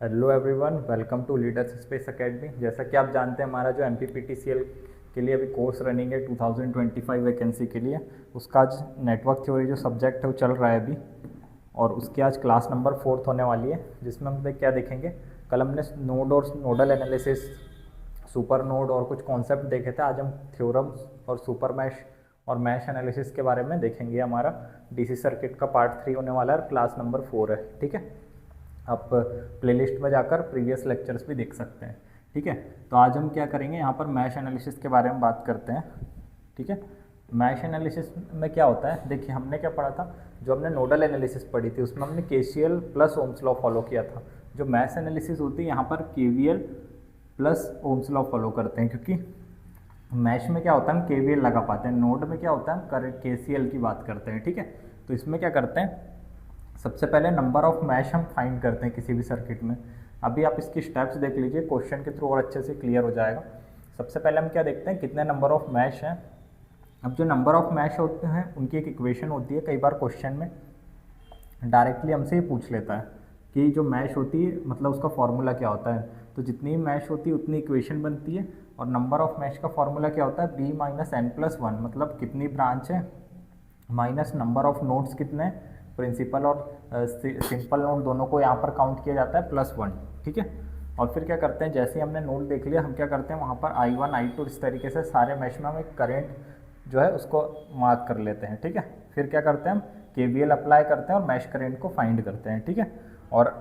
Hello everyone, welcome to leaders space academy. जैसा कि आप जानते हैं, हमारा जो MPPTCL के लिए अभी कोर्स रनिंग है 2025 वैकेंसी के लिए, उसका आज नेटवर्क थ्योरी जो सब्जेक्ट है वो चल रहा है अभी। और उसकी आज क्लास नंबर 4 होने वाली है, जिसमें हम क्या देखेंगे। कल हमने नोड और नोडल एनालिसिस, सुपर नोड और कुछ कॉन्सेप्ट देखे थे। आज हम थ्योरम्स और सुपर मैश और मैश एनालिसिस के बारे में देखेंगे। हमारा DC सर्किट का पार्ट 3 होने वाला है, क्लास नंबर 4 है। ठीक है, आप प्लेलिस्ट में जाकर प्रीवियस लेक्चर्स भी देख सकते हैं। ठीक है, तो आज हम क्या करेंगे, यहाँ पर मैश एनालिसिस के बारे में बात करते हैं। ठीक है, मैश एनालिसिस में क्या होता है, देखिए हमने क्या पढ़ा था। जो हमने नोडल एनालिसिस पढ़ी थी उसमें हमने KCL plus Ohm's law follow किया था। जो मैश एनालिसिस होती है यहाँ पर KVL plus Ohm's law follow करते हैं, क्योंकि मैश में क्या होता है हम KVL लगा पाते हैं, नोड में क्या होता है हम KCL की बात करते हैं। ठीक है, तो इसमें क्या करते हैं, सबसे पहले नंबर ऑफ मैश हम फाइंड करते हैं किसी भी सर्किट में। अभी आप इसकी स्टेप्स देख लीजिए, क्वेश्चन के थ्रू और अच्छे से क्लियर हो जाएगा। सबसे पहले हम क्या देखते हैं, कितने नंबर ऑफ मैश हैं। अब जो नंबर ऑफ मैश होते हैं उनकी एक इक्वेशन होती है। कई बार क्वेश्चन में डायरेक्टली हमसे ही पूछ लेता है कि जो मैश होती है मतलब उसका फॉर्मूला क्या होता है। तो जितनी मैश होती है उतनी इक्वेशन बनती है। और नंबर ऑफ मैश का फॉर्मूला क्या होता है, B - n+1, मतलब कितनी ब्रांच है माइनस नंबर ऑफ नोड्स कितने हैं। प्रिंसिपल और सिंपल नोड दोनों को यहाँ पर काउंट किया जाता है +1। ठीक है, और फिर क्या करते हैं, जैसे ही हमने नोड देख लिया, हम क्या करते हैं वहाँ पर I1 I2 इस तरीके से सारे मैश में हम एक करेंट जो है उसको मार्क कर लेते हैं। ठीक है, फिर क्या करते हैं हम KVL अप्लाई करते हैं और मैश करेंट को फाइंड करते हैं। ठीक है, और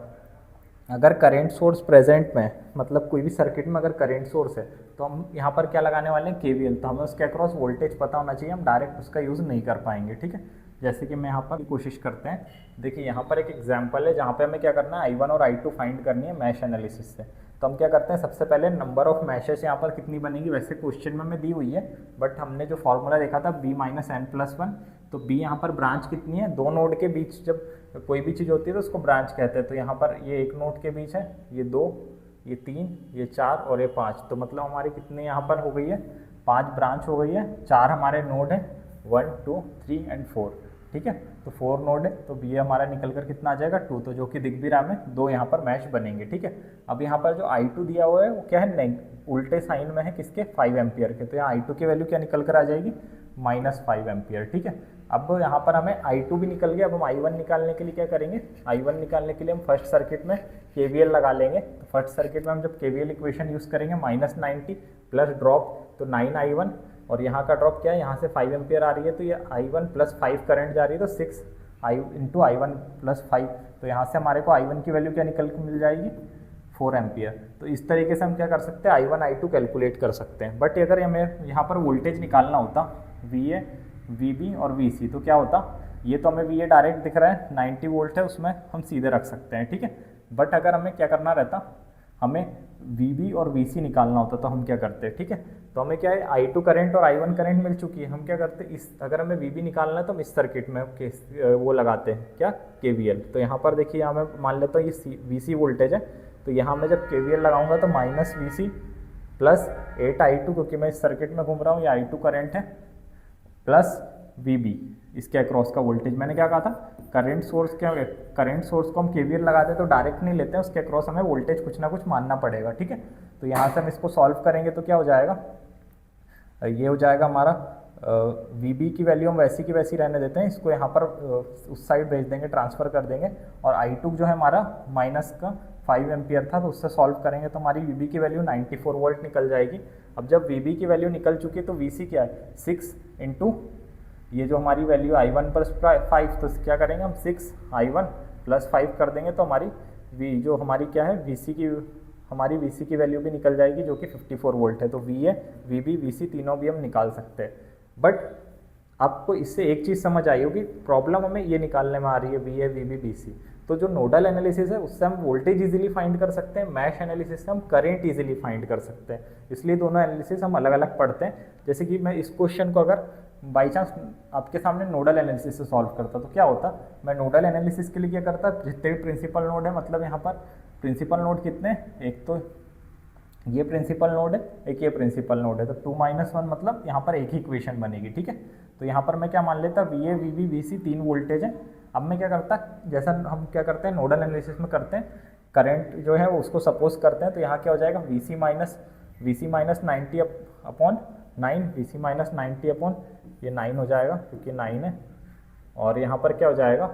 अगर करेंट सोर्स प्रेजेंट में, मतलब कोई भी सर्किट में अगर करेंट सोर्स है तो हम यहाँ पर क्या लगाने वाले हैं, KVL। तो हमें उसके अक्रॉस वोल्टेज पता होना चाहिए, हम डायरेक्ट उसका यूज़ नहीं कर पाएंगे। ठीक है, जैसे कि मैं यहाँ पर कोशिश करते हैं। देखिए यहाँ पर एक एग्जांपल है जहाँ पे हमें क्या करना है, I1 और I2 फाइंड करनी है मैश एनालिसिस से। तो हम क्या करते हैं, सबसे पहले नंबर ऑफ मैशेस यहाँ पर कितनी बनेगी, वैसे क्वेश्चन में हमें दी हुई है, बट हमने जो फॉर्मूला देखा था B - n+1, तो B यहाँ पर ब्रांच कितनी है, दो नोड के बीच जब कोई भी चीज़ होती है तो उसको ब्रांच कहते हैं। तो यहाँ पर ये एक नोड के बीच है, ये 2, ये 3, ये 4 और ये 5। तो मतलब हमारी कितनी यहाँ पर हो गई है, 5 ब्रांच हो गई है। 4 हमारे नोड है, 1 2 3 एंड 4। ठीक है, तो 4 नोड है, तो बी हमारा निकल कर कितना आ जाएगा 2, तो जो कि दिख भी रहा है 2 यहाँ पर मैश बनेंगे। ठीक है, अब यहाँ पर जो I2 दिया हुआ है वो क्या है, उल्टे साइन में है किसके, 5 एम्पियर के। तो यहाँ I2 की वैल्यू क्या निकल कर आ जाएगी, -5 एम्पियर। ठीक है, अब यहाँ पर हमें I2 भी निकल गया। अब हम I1 निकालने के लिए क्या करेंगे, I1 निकालने के लिए हम फर्स्ट सर्किट में KVL लगा लेंगे। तो फर्स्ट सर्किट में हम जब KVL इक्वेशन यूज़ करेंगे, -90 प्लस ड्रॉप तो 9I1, और यहाँ का ड्रॉप क्या है, यहाँ से 5 एम्पियर आ रही है, तो ये I1 + 5 करंट जा रही है, तो 6 I1 + 5। तो यहाँ से हमारे को I1 की वैल्यू क्या निकल के मिल जाएगी, 4 एम्पियर। तो इस तरीके से हम क्या कर सकते हैं, I1 I2 कैलकुलेट कर सकते हैं। बट अगर हमें यहाँ पर वोल्टेज निकालना होता, VA VB और VC, तो क्या होता, ये तो हमें VA डायरेक्ट दिख रहा है, 90 वोल्ट है, उसमें हम सीधे रख सकते हैं। ठीक है, बट अगर हमें क्या करना रहता, हमें VB और VC निकालना होता, तो हम क्या करते हैं। ठीक है, तो हमें क्या है, I2 करंट और I1 करंट मिल चुकी है। हम क्या करते हैं, इस अगर हमें VB निकालना है तो हम इस सर्किट में वो लगाते हैं क्या, KVL। तो यहाँ पर देखिए, यहाँ मैं मान लेता हूँ ये VC वोल्टेज है, तो यहाँ मैं जब KVL लगाऊंगा तो -VC + 8I2, क्योंकि मैं इस सर्किट में घूम रहा हूँ, ये I2 करंट है, प्लस VB इसके अक्रॉस का वोल्टेज। मैंने क्या कहा था, करंट सोर्स को हम KVL लगाते हैं तो डायरेक्ट नहीं लेते हैं, उसके अक्रॉस हमें वोल्टेज कुछ ना कुछ मानना पड़ेगा। ठीक है, तो यहाँ से हम इसको सॉल्व करेंगे तो क्या हो जाएगा, ये हो जाएगा हमारा VB की वैल्यू हम वैसी की वैसी रहने देते हैं, इसको यहाँ पर उस साइड भेज देंगे, ट्रांसफ़र कर देंगे। और I2 जो है हमारा माइनस का 5 एम्पियर था, तो उससे सॉल्व करेंगे तो हमारी VB की वैल्यू 94 वोल्ट निकल जाएगी। अब जब VB की वैल्यू निकल चुकी है तो VC क्या है, 6 इंटू ये जो हमारी वैल्यू I1 + 5, तो क्या करेंगे हम 6I1 + 5 कर देंगे, तो हमारी जो हमारी क्या है हमारी VC की वैल्यू भी निकल जाएगी, जो कि 54 वोल्ट है। तो VA VB VC तीनों भी हम निकाल सकते हैं। बट आपको इससे एक चीज़ समझ आई होगी, प्रॉब्लम हमें ये निकालने में आ रही है, VA VB VC। तो जो नोडल एनालिसिस है उससे हम वोल्टेज इजीली फाइंड कर सकते हैं, मैश एनालिसिस से हम करंट इजीली फाइंड कर सकते हैं। इसलिए दोनों एनालिसिस हम अलग अलग पढ़ते हैं। जैसे कि मैं इस क्वेश्चन को अगर बाई चांस आपके सामने नोडल एनालिसिस से सॉल्व करता, तो क्या होता, मैं नोडल एनालिसिस के लिए क्या करता, जितने भी प्रिंसिपल नोड है, मतलब यहाँ पर प्रिंसिपल नोड कितने, एक तो ये प्रिंसिपल नोड है, एक ये प्रिंसिपल नोड है, तो 2 - 1 मतलब यहाँ पर एक ही इक्वेशन बनेगी। ठीक है, तो यहाँ पर मैं क्या मान लेता, VA VB VC 3 वोल्टेज है। अब मैं क्या करता, जैसा हम क्या करते हैं नोडल एनालिसिस में करते हैं, करंट जो है वो उसको सपोज करते हैं, तो यहाँ क्या हो जाएगा V C minus 90 upon 9, V C minus 90 upon ये 9 हो जाएगा क्योंकि 9 है, और यहाँ पर क्या हो जाएगा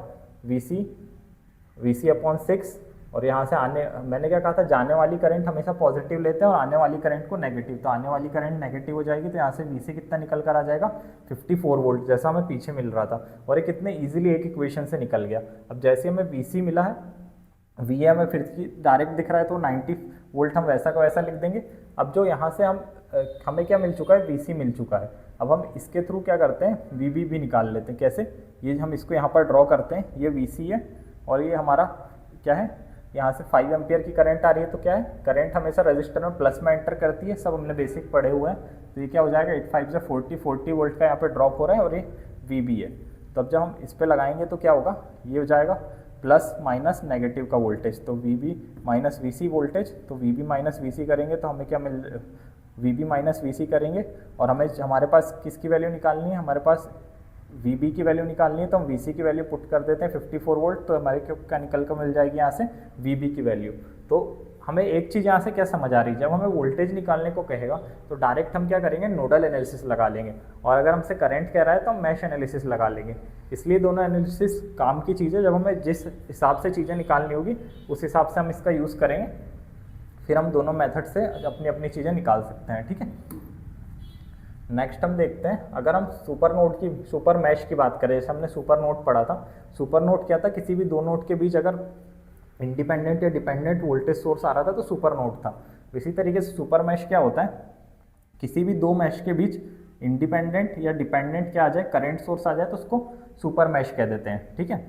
वी सी अपॉन 6, और यहाँ से आने, मैंने क्या कहा था, जाने वाली करंट हमेशा पॉजिटिव लेते हैं और आने वाली करंट को नेगेटिव, तो आने वाली करंट नेगेटिव हो जाएगी, तो यहाँ से वी सी कितना निकल कर आ जाएगा 54 वोल्ट, जैसा हमें पीछे मिल रहा था, और ये कितने ईजिली एक इक्वेशन से निकल गया। अब जैसे हमें वी सी मिला है, वी ए हमें फिर डायरेक्ट दिख रहा है तो 90 वोल्ट हम वैसा का वैसा लिख देंगे। अब जो यहाँ से हमें क्या मिल चुका है, वी सी मिल चुका है, अब हम इसके थ्रू क्या करते हैं, वी बी भी निकाल लेते हैं। कैसे, ये हम इसको यहाँ पर ड्रॉ करते हैं, ये वी सी है और ये हमारा क्या है, यहाँ से 5 एम्पियर की करंट आ रही है, तो क्या है, करंट हमेशा रजिस्टर में प्लस में एंटर करती है, सब हमने बेसिक पढ़े हुए हैं, तो ये क्या हो जाएगा 8 5 से 40 वोल्ट का यहाँ पर ड्रॉप हो रहा है और ये वी बी है। तो अब जब हम इस पर लगाएंगे तो क्या होगा, ये हो जाएगा प्लस माइनस नेगेटिव का वोल्टेज, तो V B minus V C voltage, तो V B minus V C करेंगे तो हमें क्या V B minus V C करेंगे, और हमें हमारे पास किसकी वैल्यू निकालनी है, हमारे पास वी बी की वैल्यू निकालनी है, तो हम वी सी की वैल्यू पुट कर देते हैं 54 वोल्ट, तो हमारे क्या निकल कर मिल जाएगी यहाँ से वी बी की वैल्यू। तो हमें एक चीज़ यहाँ से क्या समझ आ रही है, जब हमें वोल्टेज निकालने को कहेगा तो डायरेक्ट हम क्या करेंगे, नोडल एनालिसिस लगा लेंगे, और अगर हमसे करंट कह रहा है तो हम मैश एनालिसिस लगा लेंगे। इसलिए दोनों एनालिसिस काम की चीज़ है, जब हमें जिस हिसाब से चीज़ें निकालनी होगी उस हिसाब से हम इसका यूज़ करेंगे, फिर हम दोनों मेथड से अपनी अपनी चीज़ें निकाल सकते हैं। ठीक है, नेक्स्ट हम देखते हैं, अगर हम सुपर मैश की बात करें, जैसे हमने सुपर नोड पढ़ा था, सुपर नोड क्या था, किसी भी दो नोड के बीच अगर इंडिपेंडेंट या डिपेंडेंट वोल्टेज सोर्स आ रहा था तो सुपर नोड था। इसी तरीके से सुपर मैश क्या होता है, किसी भी दो मैश के बीच इंडिपेंडेंट या डिपेंडेंट क्या आ जाए, करंट सोर्स आ जाए, तो उसको सुपर मैश कह देते हैं। ठीक है,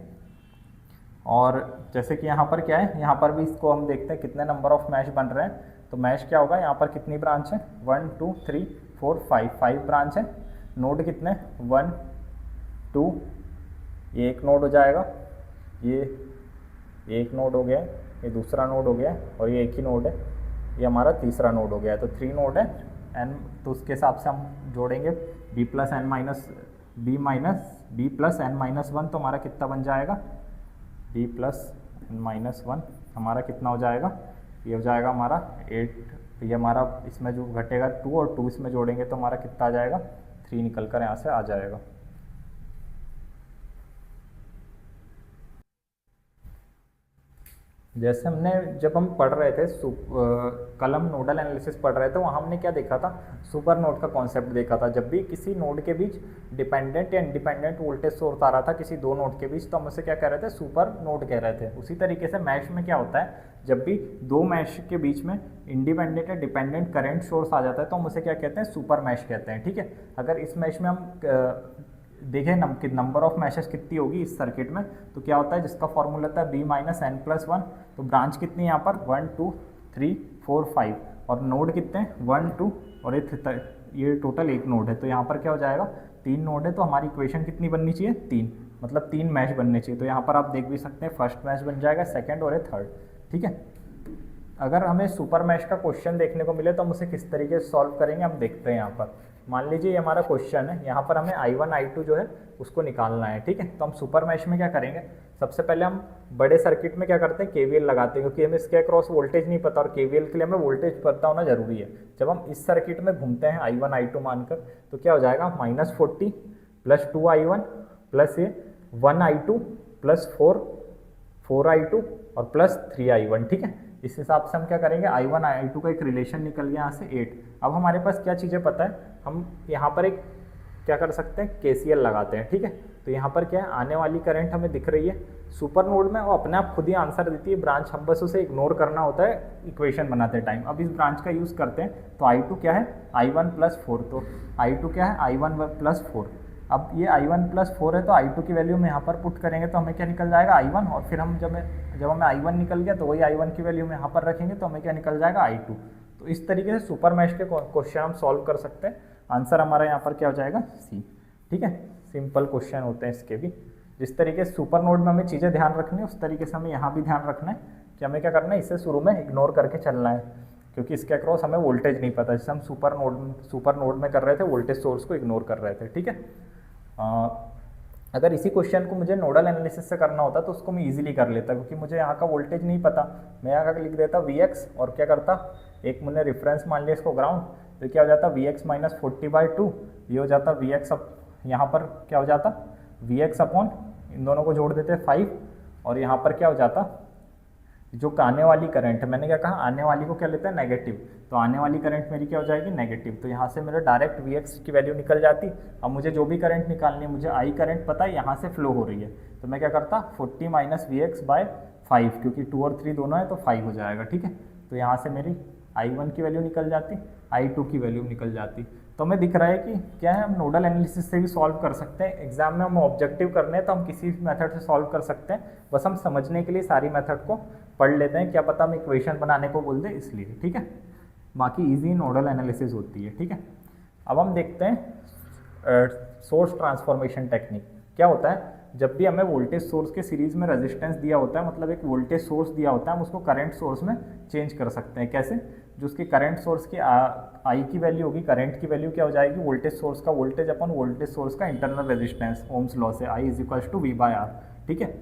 और जैसे कि यहाँ पर क्या है, यहाँ पर भी इसको हम देखते हैं कितने नंबर ऑफ मैश बन रहे हैं, तो मैश क्या होगा, यहाँ पर कितनी ब्रांच है, 1 2 3 4 5 ब्रांच है, नोड कितने 1 2, ये एक नोड हो जाएगा, ये एक नोड हो गया, ये दूसरा नोड हो गया, और ये एक ही नोड है, ये हमारा तीसरा नोड हो गया, तो 3 नोड है एन, तो उसके हिसाब से हम जोड़ेंगे b plus n minus one, तो हमारा कितना बन जाएगा, b plus n minus one हमारा कितना हो जाएगा, ये हो जाएगा हमारा 8, ये हमारा इसमें जो घटेगा 2 और 2 इसमें जोड़ेंगे तो हमारा कितना आ जाएगा, 3 निकल कर यहाँ से आ जाएगा। जैसे हमने जब हम पढ़ रहे थे कल हम नोडल एनालिसिस पढ़ रहे थे, वहाँ हमने क्या देखा था, सुपर नोड का कॉन्सेप्ट देखा था। जब भी किसी नोड के बीच डिपेंडेंट या इंडिपेंडेंट वोल्टेज सोर्स आ रहा था किसी दो नोड के बीच, तो हम उसे क्या कह रहे थे, सुपर नोड कह रहे थे। उसी तरीके से मैश में क्या होता है, जब भी दो मैश के बीच में इंडिपेंडेंट या डिपेंडेंट करंट सोर्स आ जाता है तो हम उसे क्या कहते हैं, सुपर मैश कहते हैं। ठीक है, अगर इस मैश में हम देखें कि नंबर ऑफ मैशेस कितनी होगी इस सर्किट में, तो क्या होता है, जिसका फॉर्मूला था b minus n plus one, तो ब्रांच कितनी है यहाँ पर 1 2 3 4 5, और नोड कितने हैं 1 2, और ये टोटल एक नोड है, तो यहाँ पर क्या हो जाएगा 3 नोड है, तो हमारी इक्वेशन कितनी बननी चाहिए 3, मतलब 3 मैश बनने चाहिए। तो यहाँ पर आप देख भी सकते हैं फर्स्ट मैश बन जाएगा, सेकेंड और ये थर्ड। ठीक है, अगर हमें सुपर मैश का क्वेश्चन देखने को मिले तो हम उसे किस तरीके से सॉल्व करेंगे, हम देखते हैं। यहाँ पर मान लीजिए ये हमारा क्वेश्चन है, यहाँ पर हमें I1 I2 जो है उसको निकालना है। ठीक है, तो हम सुपर मैश में क्या करेंगे, सबसे पहले हम बड़े सर्किट में क्या करते हैं, KVL लगाते हैं, क्योंकि हमें इसके अक्रॉस वोल्टेज नहीं पता और KVL के लिए हमें वोल्टेज पता होना जरूरी है। जब हम इस सर्किट में घूमते हैं I1 I2 मानकर, तो क्या हो जाएगा -40 प्लस 2I1 प्लस ये 1I2 प्लस 4I2 और प्लस 3I1। ठीक है, इस हिसाब से हम क्या करेंगे, I1 I2 का एक रिलेशन निकल गया यहाँ से 8। अब हमारे पास क्या चीज़ें पता है, हम यहाँ पर एक क्या कर सकते हैं, KCL लगाते हैं। ठीक है, तो यहाँ पर क्या है, आने वाली करंट हमें दिख रही है सुपर नोड में, वो अपने आप खुद ही आंसर देती है, ब्रांच हम बस उसे इग्नोर करना होता है इक्वेशन बनाते टाइम। अब इस ब्रांच का यूज़ करते हैं, तो I2 क्या है, I1 प्लस 4, तो I2 क्या है, I1 प्लस 4। अब ये I1 प्लस 4 है, तो I2 की वैल्यू में यहाँ पर पुट करेंगे तो हमें क्या निकल जाएगा I1, और फिर हम जब हमें I1 निकल गया तो वही I1 की वैल्यू में यहाँ पर रखेंगे तो हमें क्या निकल जाएगा I2। तो इस तरीके से सुपर मैश के क्वेश्चन हम सॉल्व कर सकते हैं। आंसर हमारा यहाँ पर क्या हो जाएगा, C। ठीक है, सिंपल क्वेश्चन होते हैं इसके भी। जिस तरीके से सुपर नोड में हमें चीज़ें ध्यान रखनी है, उस तरीके से हमें यहाँ भी ध्यान रखना है कि हमें क्या करना है, इसे शुरू में इग्नोर करके चलना है, क्योंकि इसके अक्रॉस हमें वोल्टेज नहीं पता। जैसे हम सुपर नोड में कर रहे थे, वोल्टेज सोर्स को इग्नोर कर रहे थे। ठीक है, अगर इसी क्वेश्चन को मुझे नोडल एनालिसिस से करना होता तो उसको मैं इजीली कर लेता, क्योंकि मुझे यहाँ का वोल्टेज नहीं पता। मैं यहाँ का लिख देता Vx और क्या करता, एक मैंने रेफरेंस मान लिया इसको ग्राउंड, तो क्या हो जाता Vx माइनस 40/2, ये हो जाता Vx अब यहाँ पर क्या हो जाता Vx अपॉन इन दोनों को जोड़ देते 5, और यहाँ पर क्या हो जाता जो आने वाली करंट है, मैंने क्या कहा आने वाली को क्या लेते हैं नेगेटिव, तो आने वाली करंट मेरी क्या हो जाएगी नेगेटिव, तो यहाँ से मेरा डायरेक्ट Vx की वैल्यू निकल जाती। अब मुझे जो भी करंट निकालनी है, मुझे I करंट पता है यहाँ से फ्लो हो रही है, तो मैं क्या करता 40 माइनस Vx/5, क्योंकि 2 और 3 दोनों है तो 5 हो जाएगा, ठीक है। तो यहाँ से मेरी I1 की वैल्यू निकल जाती, I2 की वैल्यू निकल जाती। तो हमें दिख रहा है कि क्या है, हम नोडल एनालिसिस से भी सॉल्व कर सकते हैं। एग्जाम में हम ऑब्जेक्टिव करने हैं तो हम किसी भी मेथड से सॉल्व कर सकते हैं, बस हम समझने के लिए सारी मेथड को पढ़ लेते हैं, क्या पता हम इक्वेशन बनाने को बोल दें इसलिए, ठीक है। बाकी इजी नोडल एनालिसिस होती है, ठीक है। अब हम देखते हैं सोर्स ट्रांसफॉर्मेशन टेक्निक। क्या होता है, जब भी हमें वोल्टेज सोर्स के सीरीज़ में रेजिस्टेंस दिया होता है, मतलब एक वोल्टेज सोर्स दिया होता है, हम उसको करंट सोर्स में चेंज कर सकते हैं। कैसे, जो उसकी करंट सोर्स की आई की वैल्यू होगी, करंट की वैल्यू क्या हो जाएगी वोल्टेज सोर्स का वोल्टेज अपॉन वोल्टेज सोर्स का इंटरनल रेजिस्टेंस, ओम्स लॉ से I is equals to V/R, ठीक है।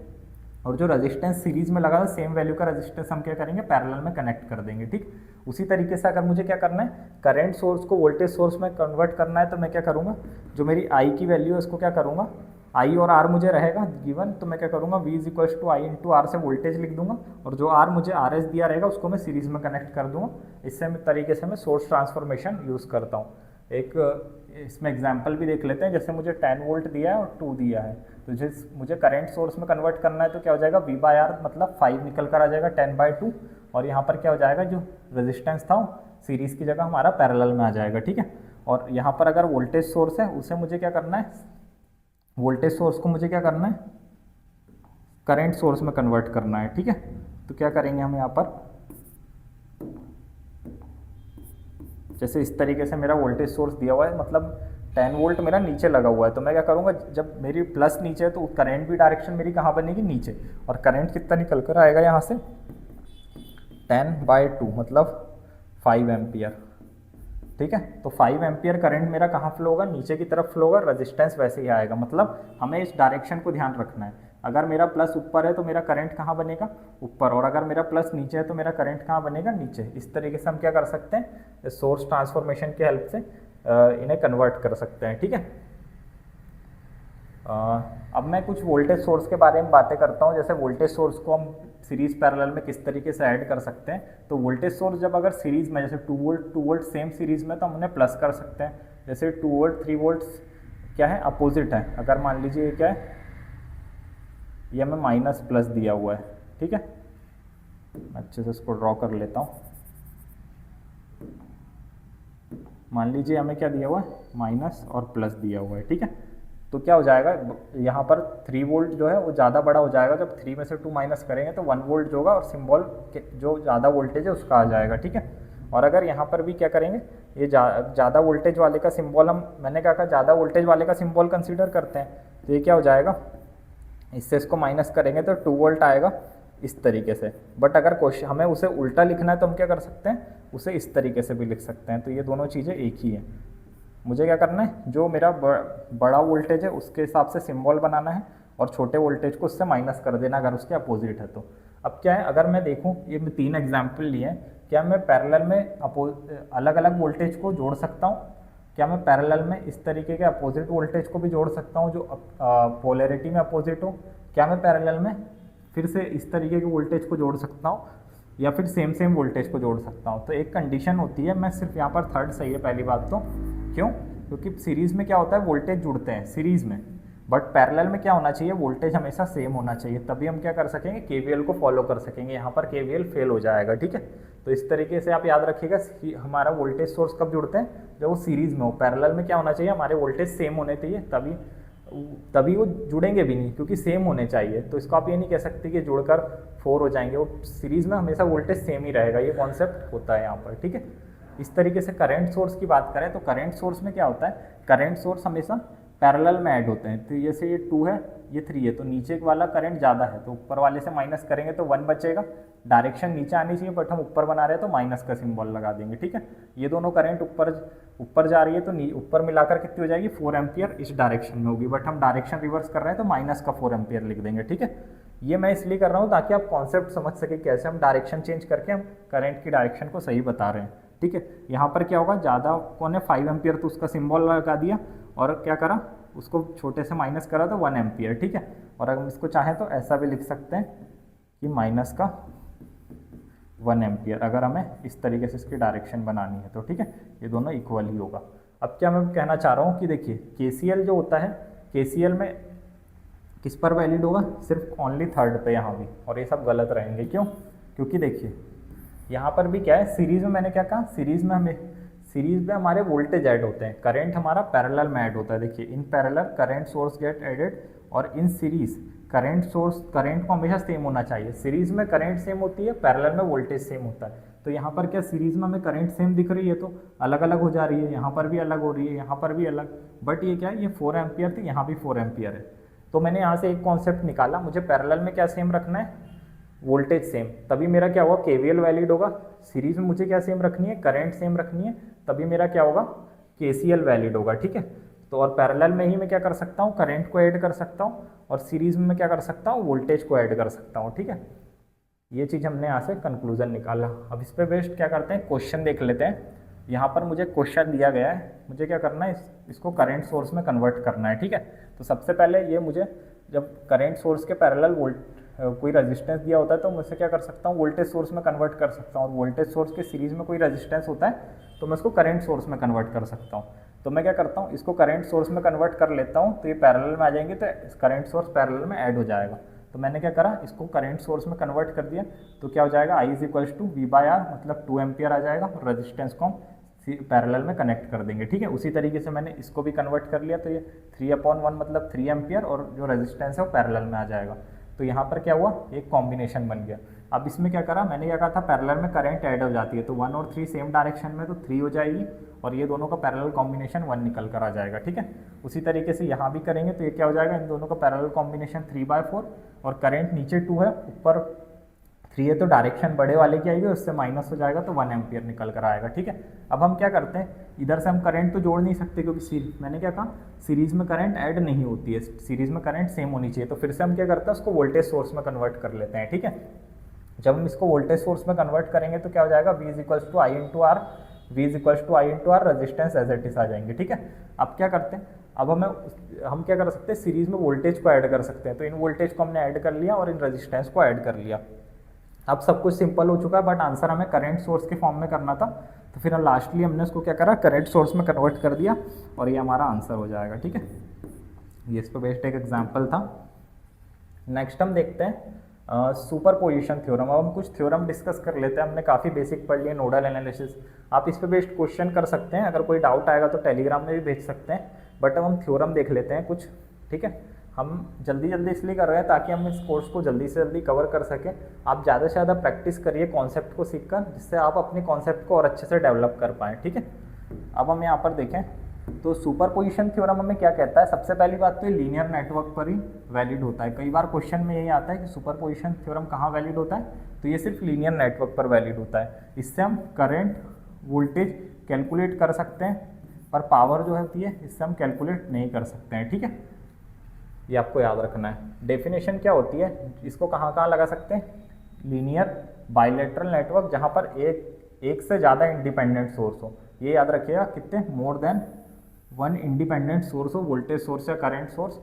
और जो रेजिस्टेंस सीरीज में लगा है सेम वैल्यू का रेजिस्टेंस हम क्या करेंगे पैरेलल में कनेक्ट कर देंगे, ठीक। उसी तरीके से अगर मुझे क्या करना है करंट सोर्स को वोल्टेज सोर्स में कन्वर्ट करना है, तो मैं क्या करूँगा, जो मेरी आई की वैल्यू है उसको क्या करूँगा, आई और आर मुझे रहेगा गिवन, तो मैं क्या करूँगा V is equals to I into R से वोल्टेज लिख दूंगा, और जो आर मुझे आर एस दिया रहेगा उसको मैं सीरीज में कनेक्ट कर दूंगा। इससे तरीके से मैं सोर्स ट्रांसफॉर्मेशन यूज़ करता हूँ। एक इसमें एग्जाम्पल भी देख लेते हैं, जैसे मुझे 10 वोल्ट दिया है और 2 दिया है, तो जिस मुझे करंट सोर्स में कन्वर्ट करना है तो क्या हो जाएगा V/R मतलब 5 निकल कर आ जाएगा 10/2, और यहाँ पर क्या हो जाएगा जो रेजिस्टेंस था सीरीज़ की जगह हमारा पैरेलल में आ जाएगा, ठीक है। और यहाँ पर अगर वोल्टेज सोर्स है उसे मुझे क्या करना है, वोल्टेज सोर्स को मुझे क्या करना है करंट सोर्स में कन्वर्ट करना है, ठीक है। तो क्या करेंगे हम यहाँ पर, जैसे इस तरीके से मेरा वोल्टेज सोर्स दिया हुआ है, मतलब 10 वोल्ट मेरा नीचे लगा हुआ है, तो मैं क्या करूँगा जब मेरी प्लस नीचे है तो करंट भी डायरेक्शन मेरी कहाँ बनेगी नीचे, और करंट कितना निकल कर आएगा यहाँ से 10/2 मतलब 5 एम्पियर, ठीक है। तो 5 एम्पियर करंट मेरा कहाँ फ्लो होगा, नीचे की तरफ फ्लो होगा, रेजिस्टेंस वैसे ही आएगा, मतलब हमें इस डायरेक्शन को ध्यान रखना है। अगर मेरा प्लस ऊपर है तो मेरा करंट कहाँ बनेगा ऊपर, और अगर मेरा प्लस नीचे है तो मेरा करंट कहाँ बनेगा नीचे। इस तरीके से हम क्या कर सकते हैं सोर्स ट्रांसफॉर्मेशन की हेल्प से इन्हें कन्वर्ट कर सकते हैं, ठीक है। अब मैं कुछ वोल्टेज सोर्स के बारे में बातें करता हूँ, जैसे वोल्टेज सोर्स को हम सीरीज़ पैरेलल में किस तरीके से ऐड कर सकते हैं। तो वोल्टेज सोर्स जब अगर सीरीज़ में, जैसे 2 वोल्ट सेम सीरीज़ में, तो हम उन्हें प्लस कर सकते हैं। जैसे 2 वोल्ट 3 वोल्ट्स क्या है अपोजिट है, अगर मान लीजिए क्या है ये हमें माइनस प्लस दिया हुआ है, ठीक है। अच्छे से इसको ड्रॉ कर लेता हूँ। मान लीजिए हमें क्या दिया हुआ है माइनस और प्लस दिया हुआ है, ठीक है। तो क्या हो जाएगा यहाँ पर 3 वोल्ट जो है वो ज़्यादा बड़ा हो जाएगा, जब 3 में से 2 माइनस करेंगे तो 1 वोल्ट जो होगा, और सिंबल जो ज़्यादा वोल्टेज है उसका आ जाएगा, ठीक है। और अगर यहाँ पर भी क्या करेंगे, ये ज़्यादा वोल्टेज वाले का सिंबल मैंने क्या कहा ज़्यादा वोल्टेज वाले का सिंबल कंसीडर करते हैं, तो ये क्या हो जाएगा, इससे इसको माइनस करेंगे तो 2 वोल्ट आएगा इस तरीके से। बट अगर क्वेश्चन हमें उसे उल्टा लिखना है तो हम क्या कर सकते हैं, उसे इस तरीके से भी लिख सकते हैं। तो ये दोनों चीज़ें एक ही है। मुझे क्या करना है, जो मेरा बड़ा वोल्टेज है उसके हिसाब से सिंबल बनाना है, और छोटे वोल्टेज को उससे माइनस कर देना अगर उसके अपोजिट है तो। अब क्या है, अगर मैं देखूं ये 3 एग्जाम्पल लिए हैं, क्या मैं पैरेलल में अलग अलग वोल्टेज को जोड़ सकता हूं, क्या मैं पैरेलल में इस तरीके के अपोजिट वोल्टेज को भी जोड़ सकता हूं जो पोलैरिटी में अपोजिट हो, क्या मैं पैरेलल में फिर से इस तरीके के वोल्टेज को जोड़ सकता हूँ, या फिर सेम वोल्टेज को जोड़ सकता हूँ। तो एक कंडीशन होती है, मैं सिर्फ यहाँ पर थर्ड सही है पहली बात तो, क्यों, क्योंकि सीरीज़ में क्या होता है वोल्टेज जुड़ते हैं सीरीज़ में, बट पैरेलल में क्या होना चाहिए वोल्टेज हमेशा सेम होना चाहिए, तभी हम क्या कर सकेंगे केवीएल को फॉलो कर सकेंगे। यहाँ पर केवीएल फेल हो जाएगा, ठीक है। तो इस तरीके से आप याद रखिएगा हमारा वोल्टेज सोर्स कब जुड़ते हैं, जब वो सीरीज़ में हो। पैरेलल में क्या होना चाहिए, हमारे वोल्टेज सेम होने चाहिए, तभी वो जुड़ेंगे भी नहीं, क्योंकि सेम होने चाहिए। तो इसको आप ये नहीं कह सकते कि जुड़कर 4 हो जाएंगे, वो सीरीज़ में हमेशा वोल्टेज सेम ही रहेगा, ये कॉन्सेप्ट होता है यहाँ पर, ठीक है। इस तरीके से करंट सोर्स की बात करें तो करंट सोर्स में क्या होता है, करंट सोर्स हमेशा पैरेलल में ऐड होते हैं। तो जैसे ये 2 है, ये 3 है, तो नीचे वाला करंट ज़्यादा है तो ऊपर वाले से माइनस करेंगे तो 1 बचेगा। डायरेक्शन नीचे आनी चाहिए बट हम ऊपर बना रहे हैं तो माइनस का सिंबल लगा देंगे, ठीक है। ये दोनों करंट ऊपर जा रही है तो ऊपर मिलाकर कितनी हो जाएगी 4 एम्पियर इस डायरेक्शन में होगी, बट हम डायरेक्शन रिवर्स कर रहे हैं तो माइनस का 4 एम्पियर लिख देंगे, ठीक है। ये मैं इसलिए कर रहा हूँ ताकि आप कॉन्सेप्ट समझ सके कैसे हम डायरेक्शन चेंज करके हम करंट की डायरेक्शन को सही बता रहे हैं, ठीक है। यहाँ पर क्या होगा, ज़्यादा कौन है 5 एम्पियर तो उसका सिंबल लगा दिया और क्या करा उसको छोटे से माइनस करा तो 1 एम्पियर, ठीक है। और अगर हम इसको चाहें तो ऐसा भी लिख सकते हैं कि माइनस का 1 एम्पियर, अगर हमें इस तरीके से इसकी डायरेक्शन बनानी है तो, ठीक है। ये दोनों इक्वल ही होगा। अब क्या मैं कहना चाह रहा हूँ कि देखिए KCL जो होता है, KCL में किस पर वैलिड होगा, सिर्फ ओनली थर्ड पे यहाँ भी, और ये सब गलत रहेंगे। क्यों? क्योंकि देखिए यहाँ पर भी क्या है, सीरीज़ में मैंने क्या कहा, सीरीज़ में हमारे वोल्टेज ऐड होते हैं, करंट हमारा पैरेलल में ऐड होता है। देखिए in parallel current source get added और इन सीरीज़ करंट को हमेशा सेम होना चाहिए। सीरीज़ में करंट सेम होती है, पैरेलल में वोल्टेज सेम होता है। तो यहाँ पर क्या सीरीज़ में हमें करंट सेम दिख रही है तो अलग अलग हो जा रही है, यहाँ पर भी अलग हो रही है, यहाँ पर भी अलग, बट ये क्या है, ये 4 एम्पियर थी, यहाँ भी 4 एम्पियर है। तो मैंने यहाँ से एक कॉन्सेप्ट निकाला, मुझे पैरेलल में क्या सेम रखना है, वोल्टेज सेम, तभी मेरा क्या होगा KVL वैलिड होगा। सीरीज में मुझे क्या सेम रखनी है, करंट सेम रखनी है, तभी मेरा क्या होगा KCL वैलिड होगा, ठीक है। तो और पैरेलल में ही मैं क्या कर सकता हूँ, करंट को ऐड कर सकता हूँ, और सीरीज में मैं क्या कर सकता हूँ, वोल्टेज को ऐड कर सकता हूँ, ठीक है। ये चीज़ हमने यहाँ से कंक्लूजन निकाला। अब इस पर बेस्ड क्या करते हैं, क्वेश्चन देख लेते हैं। यहाँ पर मुझे क्वेश्चन दिया गया है, मुझे क्या करना है, इसको करंट सोर्स में कन्वर्ट करना है, ठीक है। तो सबसे पहले ये मुझे जब करंट सोर्स के पैरेलल कोई रेजिस्टेंस दिया होता है तो मुझसे क्या कर सकता हूँ, वोल्टेज सोर्स में कन्वर्ट कर सकता हूँ, और वोल्टेज सोर्स के सीरीज में कोई रेजिस्टेंस होता है तो मैं इसको करंट सोर्स में कन्वर्ट कर सकता हूँ। तो मैं क्या करता हूँ, इसको करंट सोर्स में कन्वर्ट कर लेता हूँ, तो ये पैरेलल में आ जाएंगे तो करंट सोर्स पैरेलल में ऐड हो जाएगा। तो मैंने क्या करा, इसको करंट सोर्स में कन्वर्ट कर दिया, तो क्या हो जाएगा I = V/R, मतलब 2 एम्पियर आ जाएगा। रेजिस्टेंस को हम पैरेलल में कनेक्ट कर देंगे, ठीक है। उसी तरीके से मैंने इसको भी कन्वर्ट कर लिया, तो ये 3/1 मतलब 3 एम्पियर, और जो रेजिस्टेंस है वो पैरेलल में आ जाएगा। तो यहाँ पर क्या हुआ, एक कॉम्बिनेशन बन गया। अब इसमें क्या करा, मैंने क्या कहा था, पैरेलल में करंट ऐड हो जाती है तो 1 और 3 सेम डायरेक्शन में तो 3 हो जाएगी, और ये दोनों का पैरेलल कॉम्बिनेशन 1 निकल कर आ जाएगा, ठीक है। उसी तरीके से यहाँ भी करेंगे तो ये क्या हो जाएगा, इन दोनों का पैरेलल कॉम्बिनेशन 3/4, और करंट नीचे 2 है, ऊपर 3 है, तो डायरेक्शन बड़े वाले की आएगी, उससे माइनस हो जाएगा तो 1 एम्पियर निकल कर आएगा, ठीक है। अब हम क्या करते हैं, इधर से हम करंट तो जोड़ नहीं सकते क्योंकि मैंने क्या कहा, सीरीज़ में करंट ऐड नहीं होती है, सीरीज़ में करंट सेम होनी चाहिए। तो फिर से हम क्या करते हैं, उसको वोल्टेज सोर्स में कन्वर्ट कर लेते हैं, ठीक है। जब हम इसको वोल्टेज सोर्स में कन्वर्ट करेंगे तो क्या हो जाएगा, V = I/R, resistance as it is आ जाएंगे, ठीक है। अब क्या करते हैं, अब हम क्या कर सकते हैं, सीरीज़ में वोल्टेज को ऐड कर सकते हैं। तो इन वोल्टेज को हमने ऐड कर लिया और इन रेजिस्टेंस को ऐड कर लिया। अब सब कुछ सिंपल हो चुका है, बट आंसर हमें करंट सोर्स के फॉर्म में करना था, तो फिर लास्टली हमने उसको क्या करा, करंट सोर्स में कन्वर्ट कर दिया, और ये हमारा आंसर हो जाएगा, ठीक है। ये इस पर बेस्ड एक एग्जाम्पल था। नेक्स्ट हम देखते हैं सुपर पोजिशन थ्योरम। अब हम कुछ थ्योरम डिस्कस कर लेते हैं। हमने काफ़ी बेसिक पढ़ लिया, नोडल एनालिसिस। आप इस पर बेस्ड क्वेश्चन कर सकते हैं, अगर कोई डाउट आएगा तो टेलीग्राम में भी भेज सकते हैं, बट अब हम थ्योरम देख लेते हैं कुछ, ठीक है। हम जल्दी इसलिए कर रहे हैं ताकि हम इस कोर्स को जल्दी से जल्दी कवर कर सकें। आप ज़्यादा से ज़्यादा प्रैक्टिस करिए कॉन्सेप्ट को सीखकर, जिससे आप अपने कॉन्सेप्ट को और अच्छे से डेवलप कर पाएँ, ठीक है। अब हम यहाँ पर देखें तो सुपरपोजिशन थ्योरम हमें क्या कहता है। सबसे पहली बात तो ये लीनियर नेटवर्क पर ही वैलिड होता है। कई बार क्वेश्चन में यही आता है कि सुपरपोजिशन थ्योरम कहाँ वैलिड होता है, तो ये सिर्फ लीनियर नेटवर्क पर वैलिड होता है। इससे हम करंट वोल्टेज कैलकुलेट कर सकते हैं, पर पावर जो होती है इससे हम कैलकुलेट नहीं कर सकते हैं, ठीक है। ये आपको याद रखना है। डेफिनेशन क्या होती है, इसको कहाँ कहाँ लगा सकते हैं, लीनियर बाइलेटरल नेटवर्क जहाँ पर एक से ज़्यादा इंडिपेंडेंट सोर्स हो। ये याद रखिएगा, कितने, मोर देन 1 इंडिपेंडेंट सोर्स हो, वोल्टेज सोर्स या करंट सोर्स।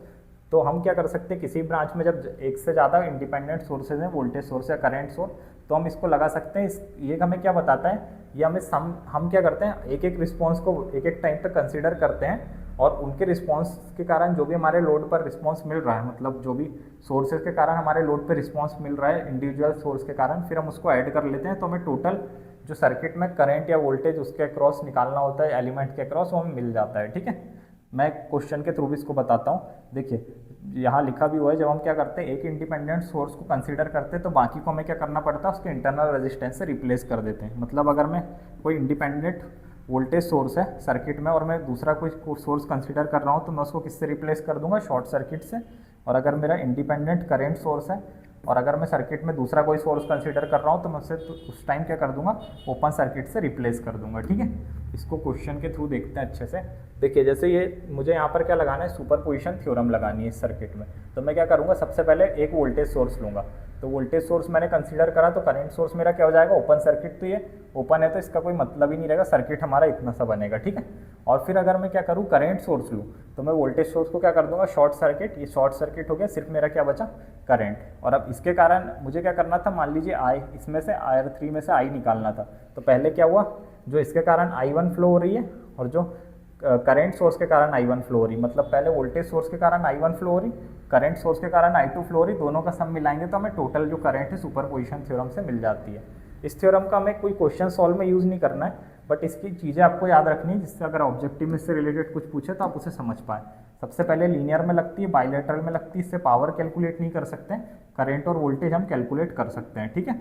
तो हम क्या कर सकते हैं, किसी ब्रांच में जब एक से ज़्यादा इंडिपेंडेंट सोर्सेज हैं, वोल्टेज सोर्स या करंट सोर्स, तो हम इसको लगा सकते हैं। ये हमें क्या बताता है, ये हमें हम क्या करते हैं, एक एक रिस्पॉन्स को एक एक टाइम तक कंसिडर करते हैं, और उनके रिस्पॉन्स के कारण जो भी हमारे लोड पर रिस्पॉन्स मिल रहा है, मतलब जो भी सोर्सेज के कारण हमारे लोड पर रिस्पॉन्स मिल रहा है इंडिविजुअल सोर्स के कारण, फिर हम उसको ऐड कर लेते हैं। तो हमें टोटल जो सर्किट में करंट या वोल्टेज उसके अक्रॉस निकालना होता है, एलिमेंट के अक्रॉस, वो हमें मिल जाता है, ठीक है। मैं क्वेश्चन के थ्रू भी इसको बताता हूँ। देखिए यहाँ लिखा भी हुआ है, जब हम क्या करते हैं, एक इंडिपेंडेंट सोर्स को कंसीडर करते हैं तो बाकी को हमें क्या करना पड़ता है, उसके इंटरनल रेजिस्टेंस से रिप्लेस कर देते हैं। मतलब अगर मैं कोई इंडिपेंडेंट वोल्टेज सोर्स है सर्किट में और मैं दूसरा कोई सोर्स कंसिडर कर रहा हूँ तो मैं उसको किससे रिप्लेस कर दूंगा, शॉर्ट सर्किट से। और अगर मेरा इंडिपेंडेंट करंट सोर्स है और अगर मैं सर्किट में दूसरा कोई सोर्स कंसिडर कर रहा हूँ तो मैं उससे उस टाइम क्या कर दूंगा, ओपन सर्किट से रिप्लेस कर दूंगा। ठीक है, इसको क्वेश्चन के थ्रू देखते हैं अच्छे से। देखिए जैसे ये मुझे यहाँ पर क्या लगाना है, सुपरपोजिशन थ्योरम लगानी है इस सर्किट में। तो मैं क्या करूँगा, सबसे पहले एक वोल्टेज सोर्स लूँगा। तो वोल्टेज सोर्स मैंने कंसीडर करा तो करंट सोर्स मेरा क्या हो जाएगा, ओपन सर्किट। तो ये ओपन है तो इसका कोई मतलब ही नहीं रहेगा, सर्किट हमारा इतना सा बनेगा। ठीक है, और फिर अगर मैं क्या करूँ, करंट सोर्स लूँ तो मैं वोल्टेज सोर्स को क्या कर दूंगा, शॉर्ट सर्किट। ये शॉर्ट सर्किट हो गया, सिर्फ मेरा क्या बचा, करंट। और अब इसके कारण मुझे क्या करना था, मान लीजिए आई, इसमें से IR3 में से आई निकालना था। तो पहले क्या हुआ, जो इसके कारण I1 फ्लो हो रही है और जो करंट सोर्स के कारण I1 फ्लो हो रही, मतलब पहले वोल्टेज सोर्स के कारण I1 फ्लो हो रही, करंट सोर्स के कारण I2 फ्लो हो रही, दोनों का सम मिलाएंगे तो हमें टोटल जो करंट है सुपरपोजिशन थ्योरम से मिल जाती है। इस थ्योरम का हमें कोई क्वेश्चन सॉल्व में यूज़ नहीं करना है, बट इसकी चीज़ें आपको याद रखनी है जिससे अगर ऑब्जेक्टिव में इससे रिलेटेड कुछ पूछे तो आप उसे समझ पाए। सबसे पहले लीनियर में लगती है, बाइलेटरल में लगती है, इससे पावर कैलकुलेट नहीं कर सकते, करंट और वोल्टेज हम कैलकुलेट कर सकते हैं। ठीक है,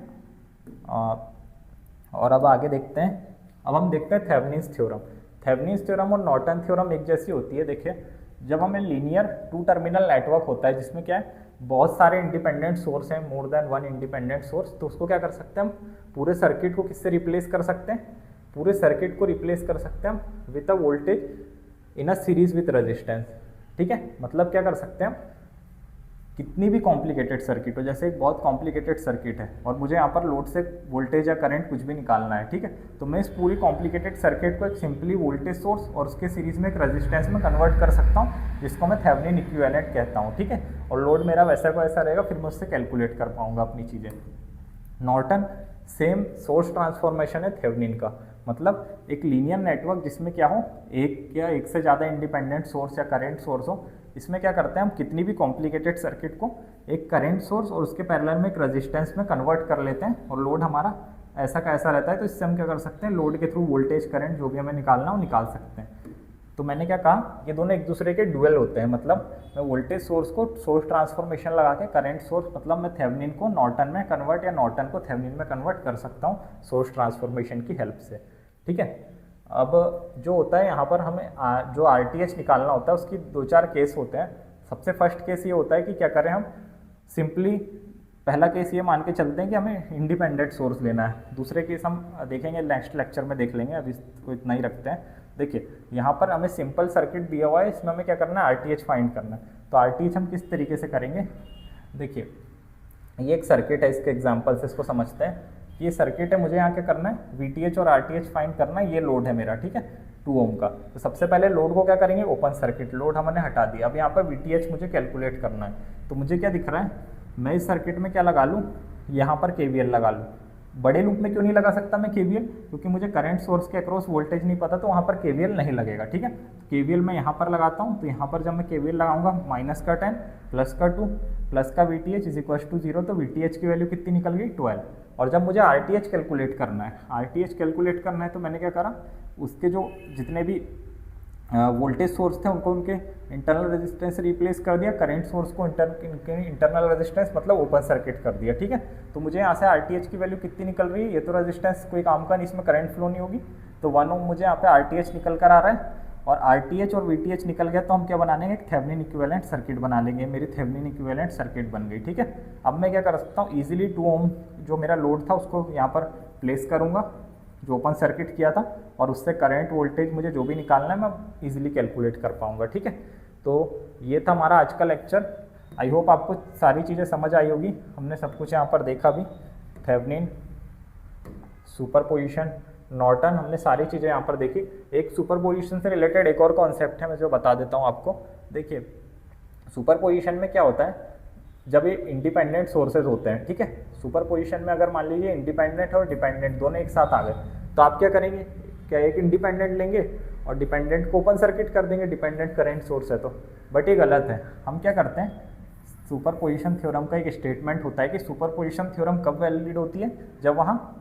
और अब आगे देखते हैं। अब हम देखते हैं थेवेनिन्स थ्योरम। थेवेनिन्स थ्योरम और नॉर्टन थ्योरम एक जैसी होती है। देखिए जब हमें लीनियर टू टर्मिनल नेटवर्क होता है जिसमें क्या है, बहुत सारे इंडिपेंडेंट सोर्स हैं, more than one independent source, तो उसको क्या कर सकते हैं हम, पूरे सर्किट को किससे रिप्लेस कर सकते हैं, पूरे सर्किट को रिप्लेस कर सकते हैं हम with a voltage in a series with resistance. ठीक है, मतलब क्या कर सकते हैं हम, कितनी भी कॉम्प्लिकेटेड सर्किट हो, जैसे एक बहुत कॉम्प्लिकेटेड सर्किट है और मुझे यहाँ पर लोड से वोल्टेज या करंट कुछ भी निकालना है। ठीक है, तो मैं इस पूरी कॉम्प्लिकेटेड सर्किट को एक सिंपली वोल्टेज सोर्स और उसके सीरीज में एक रेजिस्टेंस में कन्वर्ट कर सकता हूँ, जिसको मैं थेवेनिन इक्विवेलेंट कहता हूँ। ठीक है, और लोड मेरा वैसा का वैसा रहेगा, फिर मैं उससे कैलकुलेट कर पाऊंगा अपनी चीज़ें। नॉर्टन सेम सोर्स ट्रांसफॉर्मेशन है थेवेनिन का, मतलब एक लीनियर नेटवर्क जिसमें क्या हो, एक या एक से ज़्यादा इंडिपेंडेंट सोर्स या करंट सोर्स हो। इसमें क्या करते हैं हम, कितनी भी कॉम्प्लिकेटेड सर्किट को एक करंट सोर्स और उसके पैरेलल में एक रेजिस्टेंस में कन्वर्ट कर लेते हैं और लोड हमारा ऐसा का ऐसा रहता है। तो इससे हम क्या कर सकते हैं, लोड के थ्रू वोल्टेज करंट जो भी हमें निकालना है वो निकाल सकते हैं। तो मैंने क्या कहा, ये दोनों एक दूसरे के डुअल होते हैं, मतलब मैं वोल्टेज सोर्स को सोर्स ट्रांसफॉर्मेशन लगा के करंट सोर्स, मतलब मैं थेवेनिन को नॉर्टन में कन्वर्ट या नॉर्टन को थेवेनिन में कन्वर्ट कर सकता हूँ सोर्स ट्रांसफॉर्मेशन की हेल्प से। ठीक है, अब जो होता है यहाँ पर हमें जो RTH निकालना होता है उसकी दो चार केस होते हैं। सबसे फर्स्ट केस ये होता है कि क्या करें हम, सिंपली पहला केस ये मान के चलते हैं कि हमें इंडिपेंडेंट सोर्स लेना है। दूसरे केस हम देखेंगे नेक्स्ट लेक्चर में देख लेंगे, अभी इसको इतना ही रखते हैं। देखिए यहाँ पर हमें सिंपल सर्किट दिया हुआ है, इसमें हमें क्या करना है, RTH फाइंड करना है। तो RTH हम किस तरीके से करेंगे, देखिए ये एक सर्किट है, इसके एग्जाम्पल से इसको समझते हैं। ये सर्किट है, मुझे यहाँ क्या करना है, VTH और RTH फाइंड करना है। ये लोड है मेरा, ठीक है, 2 ओम का। तो सबसे पहले लोड को क्या करेंगे, ओपन सर्किट, लोड हमने हटा दिया। अब यहाँ पर VTH मुझे कैलकुलेट करना है। तो मुझे क्या दिख रहा है, मैं इस सर्किट में क्या लगा लूँ, यहाँ पर KVL लगा लूँ। बड़े लूप में क्यों नहीं लगा सकता मैं KVL, क्योंकि मुझे करंट सोर्स के अक्रॉस वोल्टेज नहीं पता, तो वहाँ पर KVL नहीं लगेगा। ठीक है, KVL मैं यहाँ पर लगाता हूँ। तो यहाँ पर जब मैं KVL लगाऊंगा, माइनस का 10 प्लस का 2 प्लस का VTH इज इक्वल टू 0, तो VTH की वैल्यू कितनी निकल गई, 12। और जब मुझे RTH कैलकुलेट करना है, RTH कैलकुलेट करना है, तो मैंने क्या करा, उसके जो जितने भी वोल्टेज सोर्स थे उनको उनके इंटरनल रेजिस्टेंस से रिप्लेस कर दिया, करंट सोर्स को इंटरनल रेजिस्टेंस मतलब ओपन सर्किट कर दिया। ठीक है, तो मुझे यहाँ से RTH की वैल्यू कितनी निकल रही है, ये तो रेजिस्टेंस कोई काम का नहीं, इसमें करंट फ्लो नहीं होगी, तो 1 ओम मुझे यहाँ पे RTH निकल कर आ रहा है। और RTH और VTH निकल गया तो हम क्या बना लेंगे, एक थेवेनिन इक्विवेलेंट सर्किट बना लेंगे। मेरी थेवेनिन इक्विवेलेंट सर्किट बन गई। ठीक है, अब मैं क्या कर सकता हूँ, ईजिली 2 ओम जो मेरा लोड था उसको यहाँ पर प्लेस करूँगा, जो ओपन सर्किट किया था, और उससे करंट वोल्टेज मुझे जो भी निकालना है मैं इजीली कैलकुलेट कर पाऊंगा। ठीक है, तो ये था हमारा आज का लेक्चर। आई होप आपको सारी चीज़ें समझ आई होगी। हमने सब कुछ यहाँ पर देखा भी, थेवेनिन, सुपरपोजिशन, नॉर्टन, हमने सारी चीज़ें यहाँ पर देखी। एक सुपरपोजिशन से रिलेटेड एक और कॉन्सेप्ट है, मैं जो बता देता हूँ आपको। देखिए सुपरपोजिशन में क्या होता है, जब ये इंडिपेंडेंट सोर्सेज होते हैं, ठीक है, सुपरपोजिशन में अगर मान लीजिए इंडिपेंडेंट और डिपेंडेंट दोनों एक साथ आ गए, तो आप क्या करेंगे, क्या एक इंडिपेंडेंट लेंगे और डिपेंडेंट को ओपन सर्किट कर देंगे, डिपेंडेंट करंट सोर्स है तो। बट ये गलत है। हम क्या करते हैं, सुपरपोजिशन थ्योरम का एक स्टेटमेंट होता है कि सुपरपोजिशन थ्योरम कब वैलिड होती है, जब वहाँ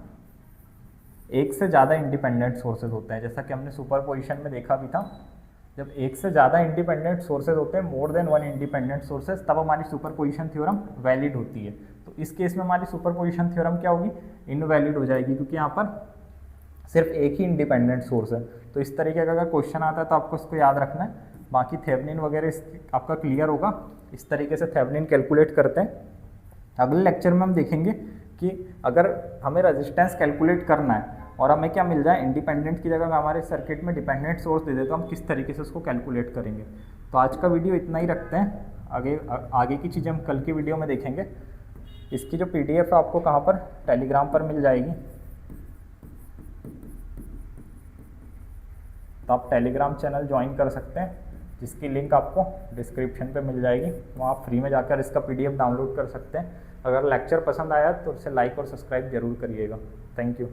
एक से ज़्यादा इंडिपेंडेंट सोर्सेज होते हैं। जैसा कि हमने सुपरपोजिशन में देखा भी था, जब एक से ज़्यादा इंडिपेंडेंट सोर्सेज होते हैं, more than one independent sources, तब हमारी सुपरपोजिशन थ्योरम वैलिड होती है। तो इस केस में हमारी सुपरपोजिशन थ्योरम क्या होगी, इनवैलिड हो जाएगी, क्योंकि यहाँ पर सिर्फ एक ही इंडिपेंडेंट सोर्स है। तो इस तरीके का अगर क्वेश्चन आता है तो आपको इसको याद रखना है। बाकी थेवेनिन वगैरह आपका क्लियर होगा। इस तरीके से थेवेनिन कैलकुलेट करते हैं। अगले लेक्चर में हम देखेंगे कि अगर हमें रेजिस्टेंस कैलकुलेट करना है और हमें क्या मिल जाए, इंडिपेंडेंट की जगह हमारे सर्किट में डिपेंडेंट सोर्स दे दे तो हम किस तरीके से उसको कैलकुलेट करेंगे। तो आज का वीडियो इतना ही रखते हैं। आगे की चीज़ें हम कल की वीडियो में देखेंगे। इसकी जो PDF है आपको कहाँ पर, टेलीग्राम पर मिल जाएगी। तो आप टेलीग्राम चैनल ज्वाइन कर सकते हैं, जिसकी लिंक आपको डिस्क्रिप्शन पे मिल जाएगी। वहाँ आप फ्री में जाकर इसका PDF डाउनलोड कर सकते हैं। अगर लेक्चर पसंद आया तो उसे लाइक और सब्सक्राइब जरूर करिएगा। Thank you.